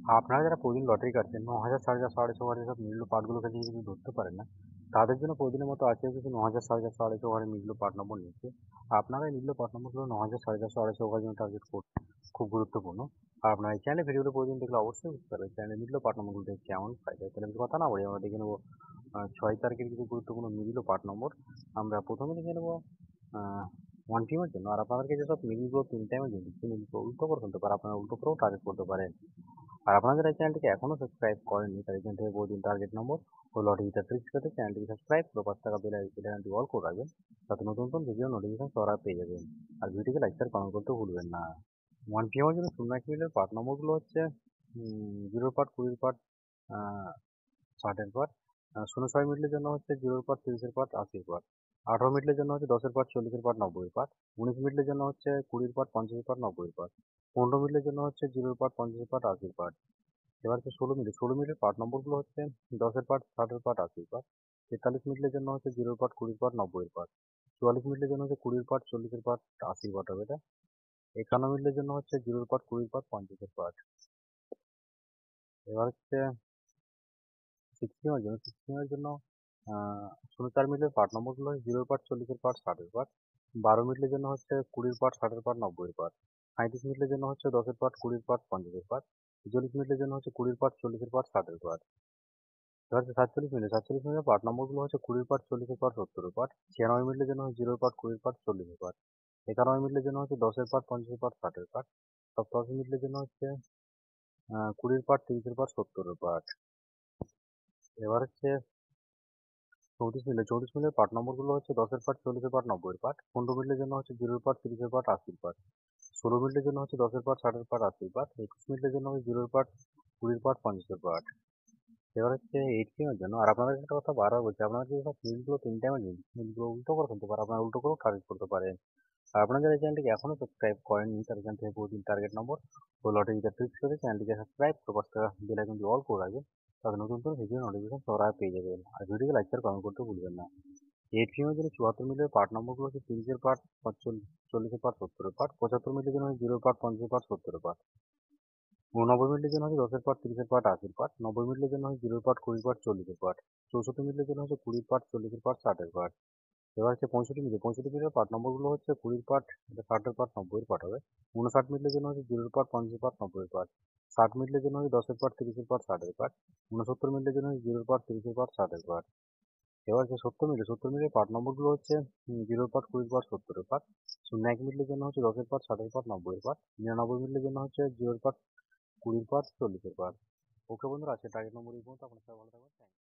আপনারা যারা প্রতিদিন লটারি কাটছেন ৯,০০০, ৪,৫০০, ৪,৫০০ যেসব মিডল পার্টগুলোকে দিয়ে যদি ধরতে পারেন না, তাদের জন্য প্রতিদিনের মতো আজকেও কিছু ৯,০০০, ৪,৫০০, ৪,৫০০ ওভারের মিডল পার্ট নম্বর নিচ্ছে। আপনারা এই মিডল পার্ট নম্বরগুলো ৯,০০০, ৪,৫০০, ৪,৫০০ ওভারের জন্য টার্গেট করতে খুব গুরুত্বপূর্ণ। আর আপনার এই চ্যানেলে ভিডিওগুলো প্রতিদিন দেখলে অবশ্যই বুঝতে পারবেন চ্যানেলের মিডল পার্ট নম্বরগুলো থেকে কেমন ফায়দা। তাহলে বেশি কথা না বলি আমরা দেখে নেবো ৬ তারিখের কিছু গুরুত্বপূর্ণ মিডল পার্ট নম্বর। আমরা প্রথমে দেখে নেবো 1 এর জন্য। আর আপনাদেরকে যেসব মিডলগুলো 3 টাইমে দিয়ে দিচ্ছি, মিডলগুলো উল্টো করে ফেলতে পারে, আপনারা উল্টো করেও টার্গেট করতে পারেন। আর আপনারা যারা এই চ্যানেলটিকে এখনো সাবস্ক্রাইব করেননি তাদের এখান থেকে প্রতিদিন টার্গেট নম্বর ও লটারিটা ট্রিক্স পেতে চ্যানেলটিকে সাবস্ক্রাইব করে 5 টাকা বেলাইকনটি অল করে রাখবেন, তাতে নতুন নতুন ভিডিও নোটিফিকেশন সবার আগে পেয়ে যাবেন। আর ভিডিওটিকে লাইক শেয়ার কমেন্ট করতে ভুলবেন না। 1 এর জন্য 0 মিনিটের পার্ট নম্বরগুলো হচ্ছে 0 পার্ট, 20 পার্ট, 60 পার্ট। 06 মিনিটের জন্য হচ্ছে 0 পার্ট, 30 পার্ট, 80 পার্ট। 18 মিনিটের জন্য হচ্ছে 10 পার্ট, 40 পার্ট, 90 পার্ট। 19 মিনিটের জন্য হচ্ছে 20 পার্ট, 50 পার্ট, 90 পার্ট। 15 মিনিটের জন্য হচ্ছে 0 পার্ট, 50 পার্ট, 80 পার্ট। এবার হচ্ছে 16 মিনিটের পার্ট নম্বরগুলো হচ্ছে 10 পার্ট, 60 পার্ট, 80 পার্ট। 43 মিনিটের জন্য হচ্ছে 0 পার্ট, 20 পার্ট, 90 পার্ট। 44 মিনিটের জন্য হচ্ছে 20 পার্ট, 40 পার্ট, 80 পার্ট হবে এটা। 51 মিনিটের জন্য হচ্ছে 0 পার্ট, 20 পার্ট, 50 পার্ট। এবার হচ্ছে 16 এর জন্য 04 মিনিটের পার্ট নম্বরগুলো হচ্ছে 0 পার্ট, 40 পার্ট, 60 পার্ট। 12 মিনিটের জন্য হচ্ছে 20 পার্ট, 60 পার্ট, 90 পার্ট। 35 মিনিটের জন্য হচ্ছে 10 পার্ট, 20 পার্ট, 50 পার্ট। 43 মিনিটের জন্য হচ্ছে 20 পার্ট, 40 পার্ট, 60 পার্ট। এবার হচ্ছে 47 মিনিটের পার্ট নম্বরগুলো হচ্ছে 20 পার্ট, 40 পার্ট, 70 পার্ট। 96 মিনিটের জন্য হচ্ছে 0 পার্ট, 20 পার্ট, 40 পার্ট। 91 মিনিটের জন্য হচ্ছে 10 পার্ট, 50 পার্ট, 60 পার্ট। 87 মিনিটের জন্য হচ্ছে 20 পার্ট, 30 পার্ট, 70 পার্ট। এবার হচ্ছে 34 মিনিটের পার্ট নম্বরগুলো হচ্ছে 10 পার্ট, 40 পার্ট, 90 পার্ট। 15 মিনিটের জন্য হচ্ছে 0 পার্ট, 30 পার্ট, 80 পার্ট। 16 মিনিটের জন্য হচ্ছে 10 পার্ট, 60 পার্ট, 80 পার্ট। 21 মিনিটের জন্য হচ্ছে 0 পার্ট, 20 পার্ট, 50 পার্ট। এবার হচ্ছে 8 এর জন্য। আর আপনাদের একটা কথা বারবার বলছি, আপনারা যে সব মিলগুলো 3 টাইমে দিন, মিলগুলো উল্টো করে ফেলতে পারেন, আপনারা উল্টো করেও টার্গেট করতে পারেন। আর আপনারা যারা এই চ্যানেলটিকে এখনো সাবস্ক্রাইব করেননি তারা এখান থেকে প্রতিদিন টার্গেট নম্বর ও লটারিটা ট্রিক্স করে চ্যানেলটিকে সাবস্ক্রাইব করে 5 টাকা বেল আইকনটি অল করে রাখবেন, তাতে নতুন নতুন ভিডিও নোটিফিকেশন সবার আগে পেয়ে যাবেন। আর ভিডিওকে লাইক শেয়ার কমেন্ট করতে ভুলবেন না। 8 এর জন্য 74 মিনিটের পার্ট নম্বরগুলো হচ্ছে 30 পার্ট, 40 পার্ট, 70 পার্ট। 75 মিনিটের জন্য 0 পার্ট, 50 পার্ট, 70 পার্ট। 89 মিনিটের জন্য হচ্ছে 10 পার্ট, 30 পার্ট, 80 পার্ট। 90 মিনিটের জন্য হচ্ছে 0 পার্ট, 20 পার্ট, 40 পার্ট। 64 মিনিটের জন্য হচ্ছে 20 পার্ট, 40 পার্ট, 60 পার্ট। এবার হচ্ছে 65 মিনিটের পার্ট নম্বরগুলো হচ্ছে 20 পার্ট, এটা 60 পার্ট, 90 পার্ট হবে। 59 মিনিটের জন্য হচ্ছে 0 পার্ট, 50 পার্ট, 90 পার্ট। 60 মিনিটের জন্য হচ্ছে 10 পার্ট, 30 পার্ট, 60 পার্ট। 69 মিনিটের জন্য হচ্ছে 0 পার্ট, 30 পার্ট, 60 পার্ট। এবার হচ্ছে 70 মিনিটের পার্ট নম্বরগুলো হচ্ছে 0 পার্ট, 20 পার্ট, 70 পার্ট। 01 মিনিটের জন্য হচ্ছে 10 পার্ট, 60 পার্ট, 90 পার্ট। 99 মিনিটের জন্য হচ্ছে 0 পার্ট, 20 পার্ট, 40 পার্ট। ওকে বন্ধুরা, আজকে টার্গেট নম্বর এই পর্যন্ত। আপনার সবাই ভালো থাকবেন।